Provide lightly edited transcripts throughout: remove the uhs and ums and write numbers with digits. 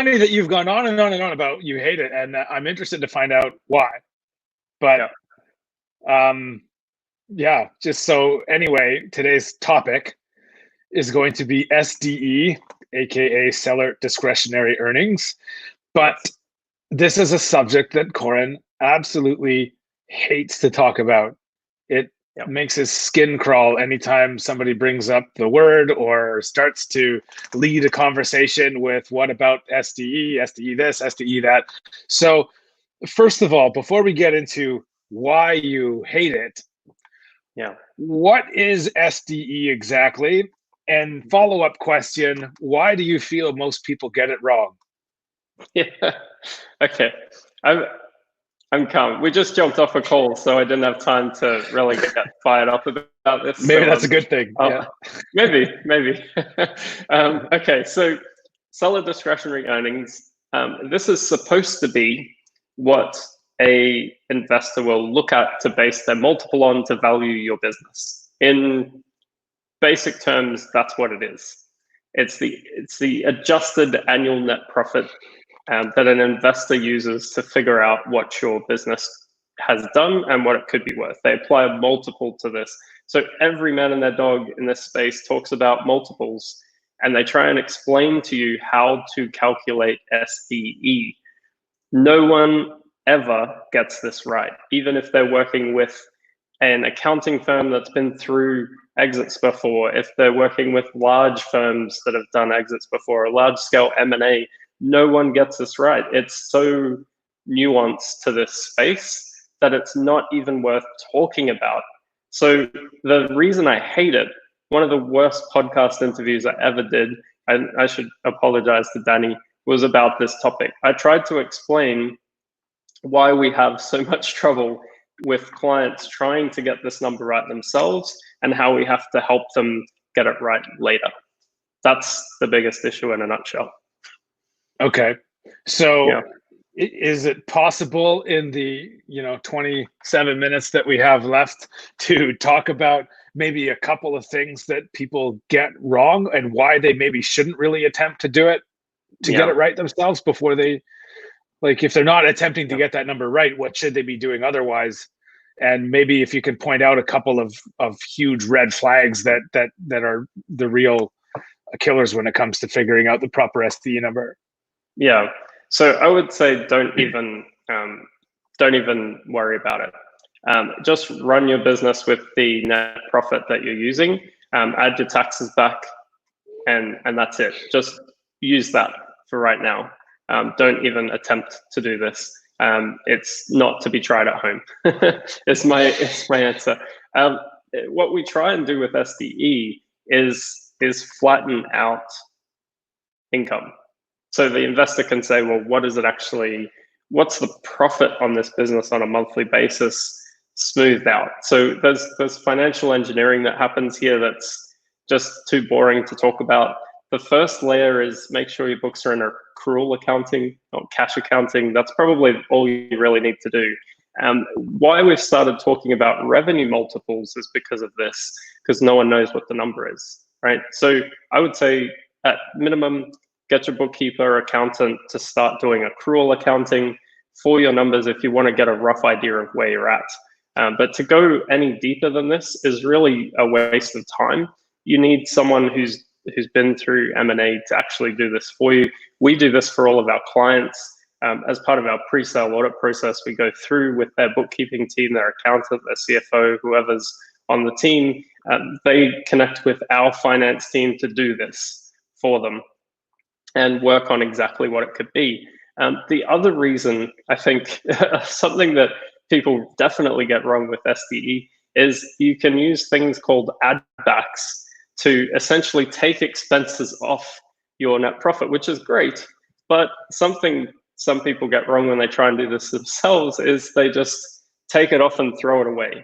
funny that you've gone on and on and on about you hate it, and I'm interested to find out why. But yeah, just so anyway, today's topic is going to be SDE, aka seller discretionary earnings. But this is a subject that Corin absolutely hates to talk about. It makes his skin crawl anytime somebody brings up the word or starts to lead a conversation with what about SDE, SDE this, SDE that. So first of all, before we get into why you hate it, what is SDE exactly? And follow-up question, why do you feel most people get it wrong? Yeah. Okay. I'm calm. We just jumped off a call, so I didn't have time to really get fired up about this. Maybe that's a good thing. Yeah. Maybe. Okay, so seller discretionary earnings. This is supposed to be what a investor will look at to base their multiple on to value your business. In basic terms, that's what it is. It's the adjusted annual net profit that an investor uses to figure out what your business has done and what it could be worth. They apply a multiple to this. So every man and their dog in this space talks about multiples, and they try and explain to you how to calculate SDE. No one ever gets this right, even if they're working with an accounting firm that's been through exits before, if they're working with large firms that have done exits before, a large scale M&A, no one gets this right. It's so nuanced to this space that it's not even worth talking about. So the reason I hate it, one of the worst podcast interviews I ever did, and I should apologize to Danny, was about this topic. I tried to explain why we have so much trouble with clients trying to get this number right themselves and how we have to help them get it right later. That's the biggest issue in a nutshell. Okay. So is it possible in the 27 minutes that we have left to talk about maybe a couple of things that people get wrong and why they maybe shouldn't really attempt to do it to get it right themselves before they, like, if they're not attempting to get that number right, what should they be doing otherwise? And maybe if you can point out a couple of huge red flags that are the real killers when it comes to figuring out the proper SDE number. Yeah. So I would say don't even worry about it. Just run your business with the net profit that you're using. Add your taxes back, and that's it. Just use that for right now. Don't even attempt to do this. It's not to be tried at home. It's my answer. What we try and do with SDE is flatten out income. So the investor can say, well, what's the profit on this business on a monthly basis smoothed out? So there's financial engineering that happens here that's just too boring to talk about. The first layer is make sure your books are in accrual accounting, not cash accounting. That's probably all you really need to do. Why we've started talking about revenue multiples is because of this, because no one knows what the number is, right? So I would say at minimum, get your bookkeeper, accountant to start doing accrual accounting for your numbers if you want to get a rough idea of where you're at. But to go any deeper than this is really a waste of time. You need someone who's been through M&A to actually do this for you. We do this for all of our clients. As part of our pre-sale audit process, we go through with their bookkeeping team, their accountant, their CFO, whoever's on the team. They connect with our finance team to do this for them and work on exactly what it could be. The other reason, I think, something that people definitely get wrong with SDE is you can use things called add backs to essentially take expenses off your net profit, which is great. But something some people get wrong when they try and do this themselves is they just take it off and throw it away.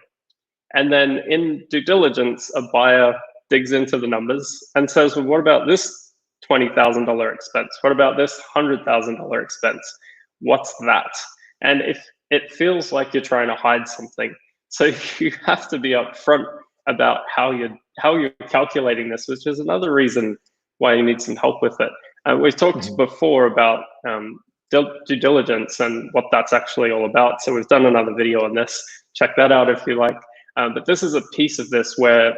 And then in due diligence, a buyer digs into the numbers and says, well, what about this $20,000 expense? What about this $100,000 expense? What's that? And if it feels like you're trying to hide something, so you have to be upfront about how you're calculating this, which is another reason why you need some help with it. We've talked before about due diligence and what that's actually all about. So we've done another video on this. Check that out if you like. But this is a piece of this where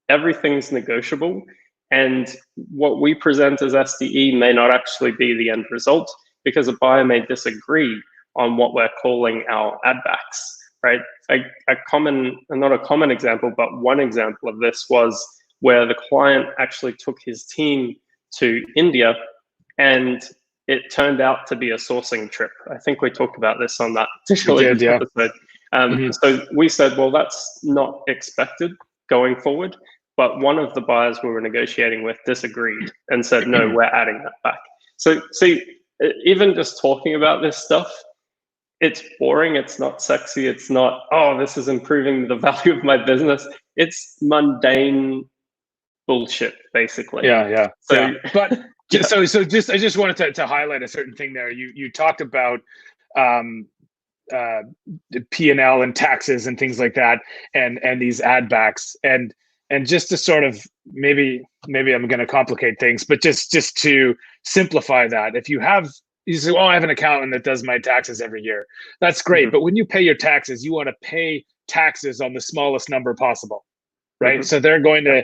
everything's negotiable, and what we present as SDE may not actually be the end result, because a buyer may disagree on what we're calling our add backs, right? Not a common example, but one example of this was where the client actually took his team to India, and it turned out to be a sourcing trip. I think we talked about this on that episode. So we said, well, that's not expected going forward. But one of the buyers we were negotiating with disagreed and said, no, we're adding that back. So see, even just talking about this stuff, it's boring. It's not sexy. It's not, oh, this is improving the value of my business. It's mundane bullshit, basically. Yeah. So, but so just I just wanted to highlight a certain thing there. You talked about P&L and taxes and things like that, and these add backs, and just to sort of maybe I'm going to complicate things, but just to simplify that, if you say, oh, I have an accountant that does my taxes every year, that's great. But when you pay your taxes, you want to pay taxes on the smallest number possible, right? So they're going to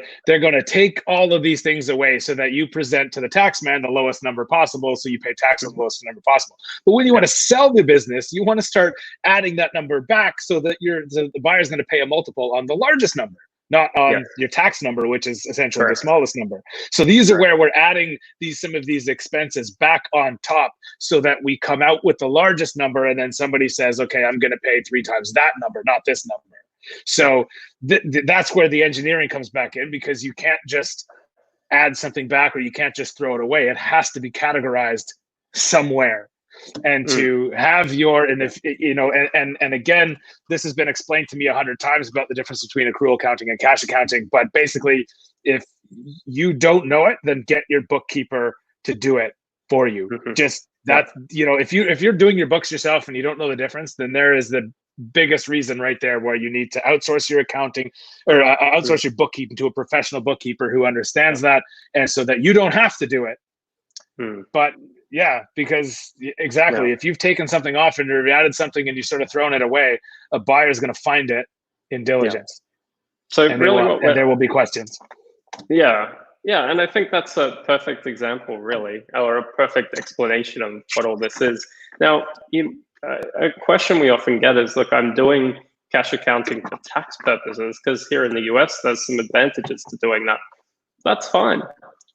take all of these things away so that you present to the tax man the lowest number possible, so you pay taxes the lowest number possible. But when you want to sell the business, you want to start adding that number back so that the buyer's going to pay a multiple on the largest number, not on your tax number, which is essentially the smallest number. So these are where we're adding some of these expenses back on top so that we come out with the largest number, and then somebody says, okay, I'm going to pay 3 times that number, not this number. So that's where the engineering comes back in, because you can't just add something back, or you can't just throw it away. It has to be categorized somewhere. And to have and again, this has been explained to me 100 times about the difference between accrual accounting and cash accounting. But basically, if you don't know it, then get your bookkeeper to do it for you. Just that, if you're doing your books yourself and you don't know the difference, then there is the biggest reason right there where you need to outsource your accounting, or outsource your bookkeeping to a professional bookkeeper who understands that, and so that you don't have to do it. But yeah, because exactly, if you've taken something off and you've added something and you sort of thrown it away, a buyer is going to find it in diligence. So and really, there will be questions. Yeah, and I think that's a perfect example, really, or a perfect explanation of what all this is. Now, a question we often get is, look, I'm doing cash accounting for tax purposes because here in the US, there's some advantages to doing that. That's fine.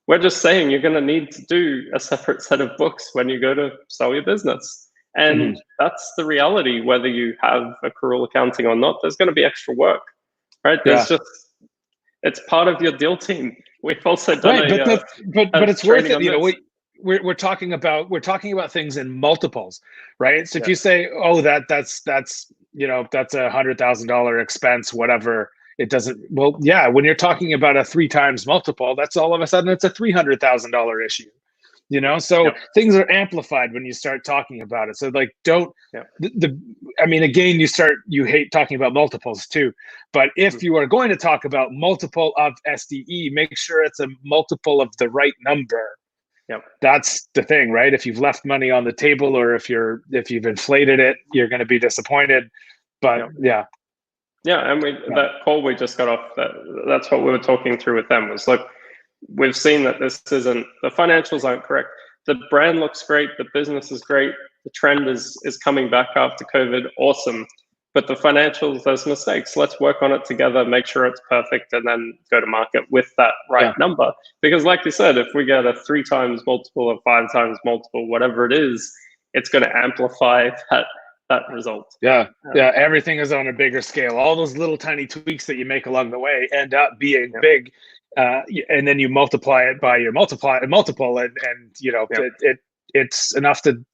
We're just saying you're going to need to do a separate set of books when you go to sell your business. And that's the reality, whether you have accrual accounting or not, there's going to be extra work, right? There's it's part of your deal team. We've also done but it's worth it. We're talking about things in multiples, right? So if you say, oh, that's $100,000 expense, whatever, it doesn't. Well, yeah, when you're talking about a 3 times multiple, that's all of a sudden it's a $300,000 issue. So things are amplified when you start talking about it. So like, don't again, you hate talking about multiples too, but if you are going to talk about multiple of SDE, make sure it's a multiple of the right number. That's the thing, right? If you've left money on the table, or if you've inflated it, you're going to be disappointed. But and that call we just got off, that's what we were talking through with them, was, look, we've seen that the financials aren't correct. The brand looks great, the business is great, the trend is coming back after COVID, awesome. But the financials, there's mistakes. Let's work on it together, make sure it's perfect, and then go to market with that right number. Because like you said, if we get a 3 times multiple or 5 times multiple, whatever it is, it's going to amplify that result. Everything is on a bigger scale. All those little tiny tweaks that you make along the way end up being big. And then you multiply it by your multiple, and it's enough to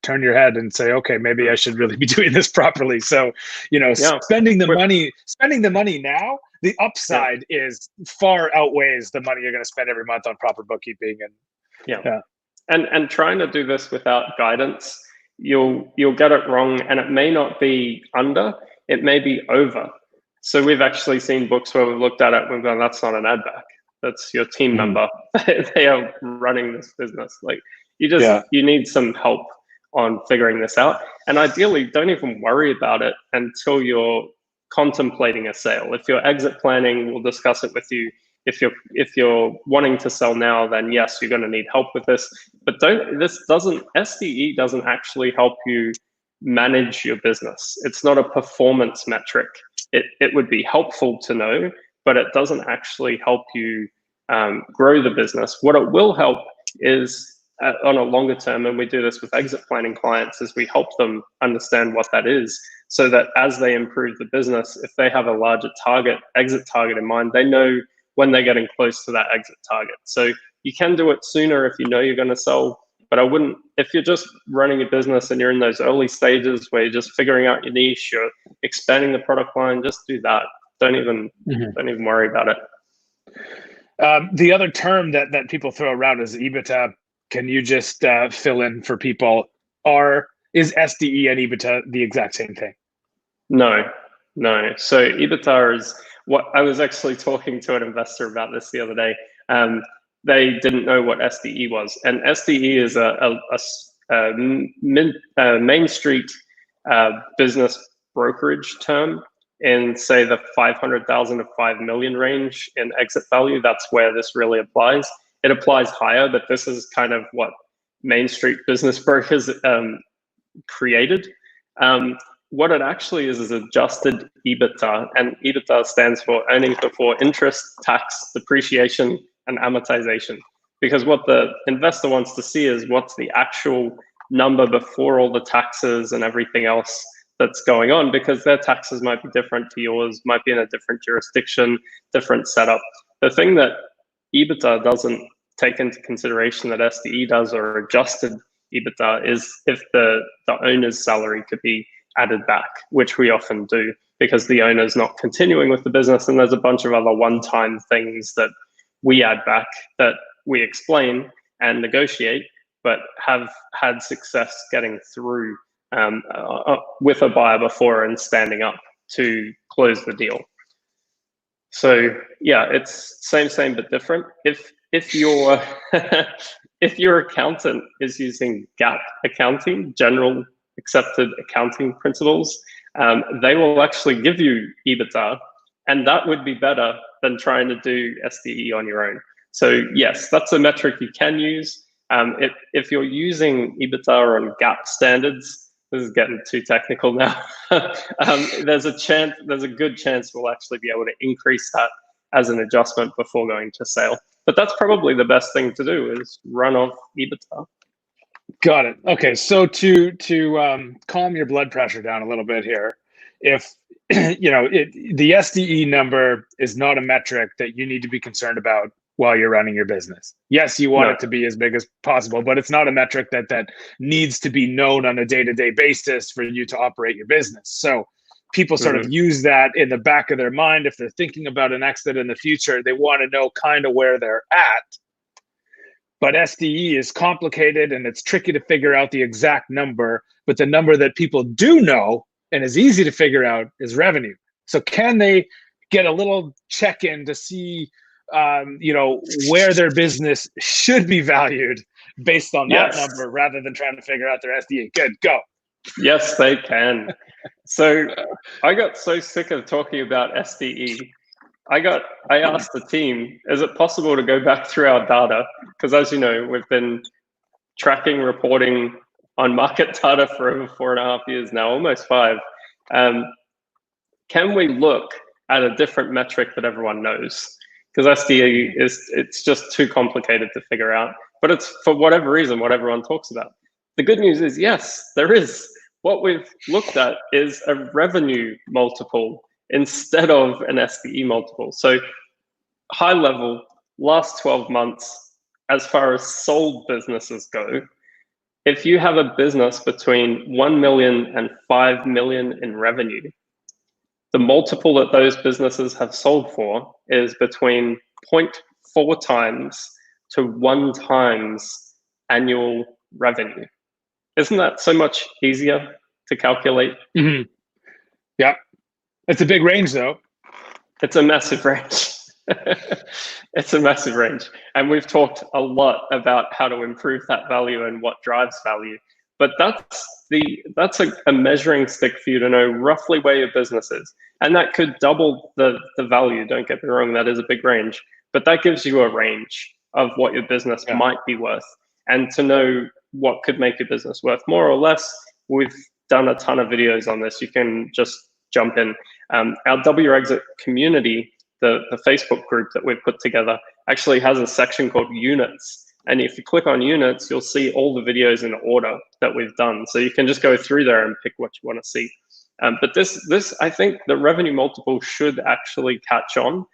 turn your head and say, okay, maybe I should really be doing this properly. So, spending the money now, the upside is far outweighs the money you're going to spend every month on proper bookkeeping. And trying to do this without guidance, you'll get it wrong, and it may not be under, it may be over. So we've actually seen books where we've looked at it and we've gone, that's not an add back. that's your team member. They are running this business. Like you need some help on figuring this out. And ideally, don't even worry about it until you're contemplating a sale. If you're exit planning, we'll discuss it with you. If you're wanting to sell now, then yes, you're going to need help with this. But SDE doesn't actually help you manage your business. It's not a performance metric. It would be helpful to know, but it doesn't actually help you grow the business. What it will help is on a longer term, and we do this with exit planning clients, is we help them understand what that is, so that as they improve the business, if they have a larger exit target in mind, they know when they're getting close to that exit target. So you can do it sooner if you know you're going to sell, but I wouldn't, if you're just running a business and you're in those early stages where you're just figuring out your niche, you're expanding the product line, just do that. Don't even worry about it. The other term that people throw around is EBITDA. Can you just fill in for people? Is SDE and EBITDA the exact same thing? No. So EBITDA is what I was actually talking to an investor about this the other day. They didn't know what SDE was, and SDE is a Main Street business brokerage term in, say, the 500,000 to 5 million range in exit value. That's where this really applies. It applies higher, but this is kind of what Main Street business brokers created. What it actually is adjusted EBITDA, and EBITDA stands for earnings before interest, tax, depreciation, and amortization. Because what the investor wants to see is what's the actual number before all the taxes and everything else that's going on, because their taxes might be different to yours, might be in a different jurisdiction, different setup. The thing that EBITDA doesn't take into consideration that SDE does, or adjusted EBITDA, is if the owner's salary could be added back, which we often do because the owner's not continuing with the business, and there's a bunch of other one-time things that we add back that we explain and negotiate, but have had success getting through with a buyer before and standing up to close the deal. So yeah, it's same but different. If your if your accountant is using GAAP accounting, general accepted accounting principles, they will actually give you EBITDA, and that would be better than trying to do SDE on your own. So yes, that's a metric you can use. If you're using EBITDA on GAAP standards, this is getting too technical now. There's a good chance we'll actually be able to increase that as an adjustment before going to sale. But that's probably the best thing to do, is run off EBITDA. Got it. Okay, so to calm your blood pressure down a little bit here, if the SDE number is not a metric that you need to be concerned about while you're running your business. Yes, you want it to be as big as possible, but it's not a metric that needs to be known on a day-to-day basis for you to operate your business. So people sort of use that in the back of their mind. If they're thinking about an exit in the future, they want to know kind of where they're at. But SDE is complicated and it's tricky to figure out the exact number, but the number that people do know and is easy to figure out is revenue. So can they get a little check-in to see where their business should be valued based on that number, rather than trying to figure out their SDE? Good, go. Yes, they can. So I got so sick of talking about SDE. I asked the team, is it possible to go back through our data? Because as you know, we've been tracking, reporting on market data for over 4.5 years now, almost 5. Can we look at a different metric that everyone knows? Because SDE it's just too complicated to figure out. But it's, for whatever reason, what everyone talks about. The good news is, yes, there is. What we've looked at is a revenue multiple instead of an SDE multiple. So high level, last 12 months, as far as sold businesses go, if you have a business between 1 million and 5 million in revenue, the multiple that those businesses have sold for is between 0.4 times to 1 times annual revenue. Isn't that so much easier to calculate? Mm-hmm. Yeah. It's a big range, though. It's a massive range. It's a massive range. And we've talked a lot about how to improve that value and what drives value. But that's a measuring stick for you to know roughly where your business is. And that could double the value. Don't get me wrong, that is a big range. But that gives you a range of what your business might be worth. And to know what could make your business worth more or less, we've done a ton of videos on this. You can just jump in. Our W Exit community, the Facebook group that we've put together, actually has a section called units. And if you click on units, you'll see all the videos in order that we've done. So you can just go through there and pick what you want to see. But this, I think the revenue multiple should actually catch on.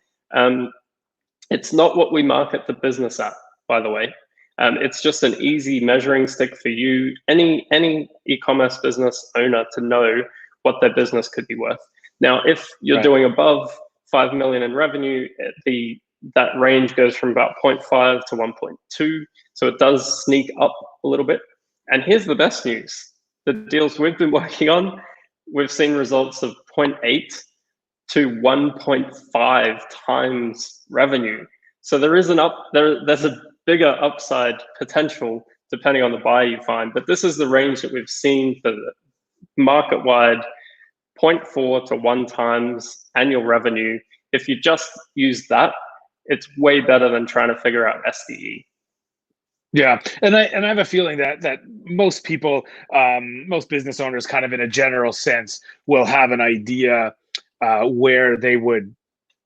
It's not what we market the business at, by the way. It's just an easy measuring stick for you, any e-commerce business owner, to know what their business could be worth. Now, if you're doing above 5 million in revenue, that range goes from about 0.5 to 1.2. So it does sneak up a little bit. And here's the best news. The deals we've been working on, we've seen results of 0.8 to 1.5 times revenue. So there is there's a bigger upside potential depending on the buyer you find. But this is the range that we've seen for the market-wide, 0.4 to 1 times annual revenue. If you just use that, it's way better than trying to figure out SDE. Yeah, and I have a feeling that most people, most business owners, kind of in a general sense, will have an idea where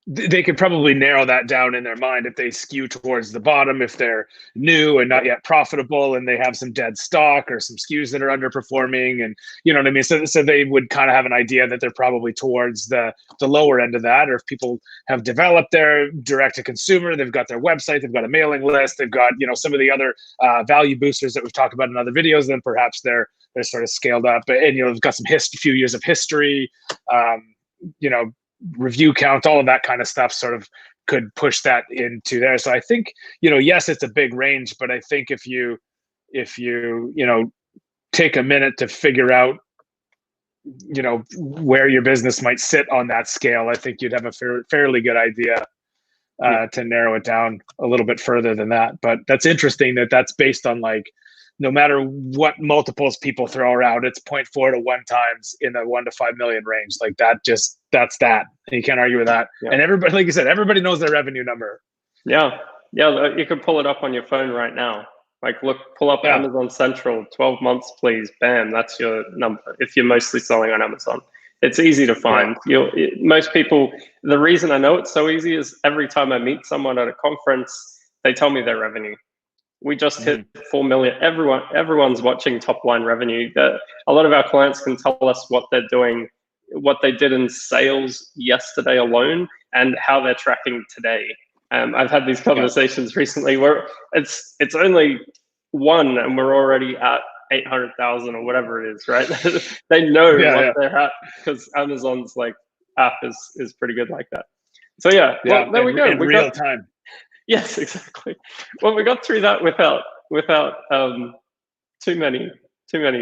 they could probably narrow that down in their mind if they skew towards the bottom, if they're new and not yet profitable and they have some dead stock or some SKUs that are underperforming, and you know what I mean? So they would kind of have an idea that they're probably towards the lower end of that. Or if people have developed their direct to consumer, they've got their website, they've got a mailing list, they've got, you know, some of the other value boosters that we've talked about in other videos, then perhaps they're sort of scaled up, and you know, they've got some few years of history, you know, review count, all of that kind of stuff sort of could push that into there. So I think, you know, yes, it's a big range, but I think if you know, take a minute to figure out, you know, where your business might sit on that scale, I think you'd have a fairly good idea to narrow it down a little bit further than that. But that's interesting that that's based on, like, no matter what multiples people throw around, it's 0.4 to 1 times in the 1 to 5 million range. Like that's that. And you can't argue with that. Yeah. And everybody, like you said, everybody knows their revenue number. Yeah. Yeah. You can pull it up on your phone right now. Like, look, pull up Amazon Central, 12 months, please. Bam. That's your number. If you're mostly selling on Amazon, it's easy to find. Most people, the reason I know it's so easy is every time I meet someone at a conference, they tell me their revenue. We just hit 4 million. Everyone's watching top line revenue. A lot of our clients can tell us what they're doing, what they did in sales yesterday alone, and how they're tracking today. I've had these conversations recently where it's only 1 and we're already at 800,000 or whatever it is, right? They know what they're at because Amazon's like app is pretty good like that. So well, there we go. In real time. Yes, exactly. Well, we got through that without too many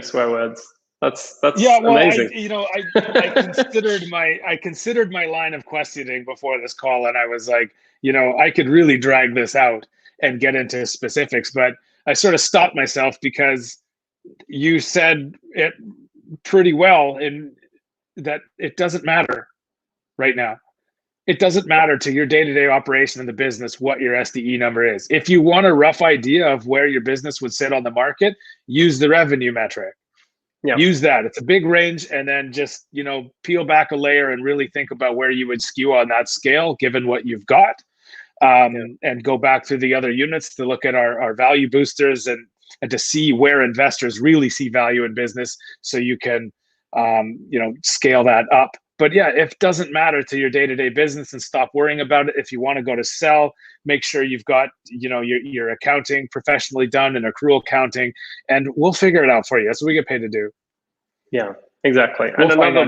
swear words. That's amazing. I considered my line of questioning before this call, and I was like, you know, I could really drag this out and get into specifics, but I sort of stopped myself because you said it pretty well in that it doesn't matter right now. It doesn't matter to your day-to-day operation in the business what your SDE number is. If you want a rough idea of where your business would sit on the market, use the revenue metric. Yeah. Use that. It's a big range, and then just, you know, peel back a layer and really think about where you would skew on that scale given what you've got, and go back through the other units to look at our value boosters and to see where investors really see value in business, so you can you know, scale that up. But yeah, it doesn't matter to your day-to-day business, and stop worrying about it. If you want to go to sell, make sure you've got, you know, your accounting professionally done and accrual accounting, and we'll figure it out for you. That's what we get paid to do. Yeah, exactly. And another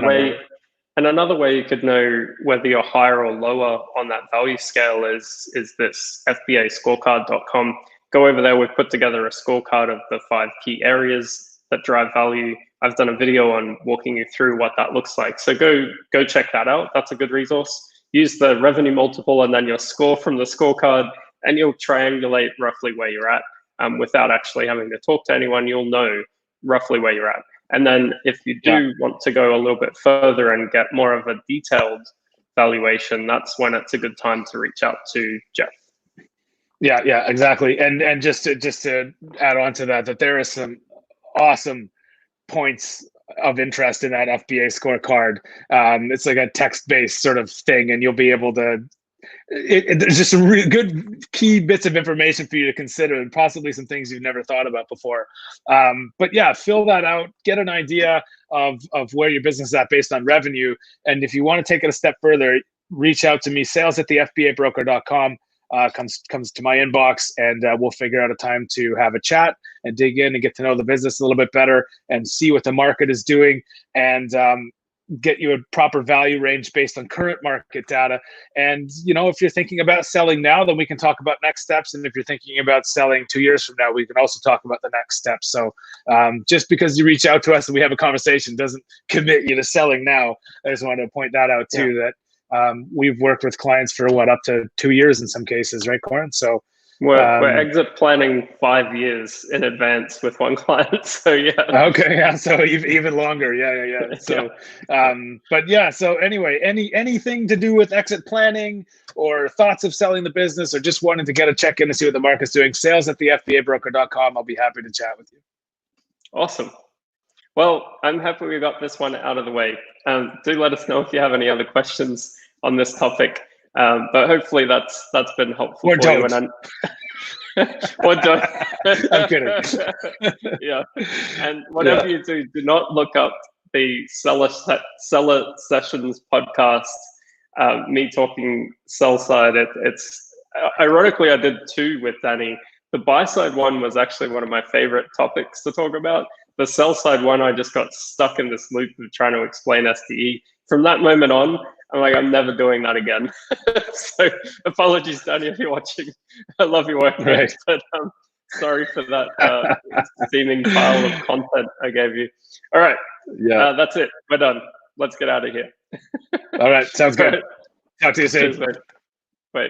way you could know whether you're higher or lower on that value scale is this FBAscorecard.com. Go over there. We've put together a scorecard of the 5 key areas that drive value. I've done a video on walking you through what that looks like. So go check that out. That's a good resource. use the revenue multiple and then your score from the scorecard, and you'll triangulate roughly where you're at without actually having to talk to anyone. You'll know roughly where you're at. And then if you do want to go a little bit further and get more of a detailed valuation, that's when it's a good time to reach out to Jeff. Yeah, exactly. And just to add on to that there are some awesome points of interest in that FBA scorecard. It's like a text-based sort of thing, and you'll be able to. There's just some really good key bits of information for you to consider, and possibly some things you've never thought about before. But yeah, fill that out, get an idea of where your business is at based on revenue. And if you want to take it a step further, reach out to me, sales@thefbabroker.com. Comes to my inbox, and we'll figure out a time to have a chat and dig in and get to know the business a little bit better and see what the market is doing, and get you a proper value range based on current market data. And if you're thinking about selling now, then we can talk about next steps. And if you're thinking about selling 2 years from now, we can also talk about the next steps. So just because you reach out to us and we have a conversation doesn't commit you to selling now. I just wanted to point that out too, that we've worked with clients for up to 2 years in some cases, right, Corin? So we're exit planning 5 years in advance with one client. So yeah. Okay, yeah. So even longer, yeah. So, but yeah. So anyway, anything to do with exit planning or thoughts of selling the business, or just wanting to get a check in to see what the market's doing, sales@thefbabroker.com. I'll be happy to chat with you. Awesome. Well, I'm happy we got this one out of the way. Do let us know if you have any other questions on this topic. But hopefully that's been helpful or for don't. you. Or don't. I'm kidding. Yeah. And whatever you do not look up the Seller Sessions podcast, me talking sell side. It's ironically, I did 2 with Danny. The buy side one was actually one of my favorite topics to talk about. The sell side one, I just got stuck in this loop of trying to explain SDE. From that moment on, I'm like, I'm never doing that again. So apologies, Danny, if you're watching. I love your work, right. But sorry for that seeming pile of content I gave you. All right, that's it. We're done. Let's get out of here. All right, sounds good. Right. Talk to you soon. Cheers, mate. Bye.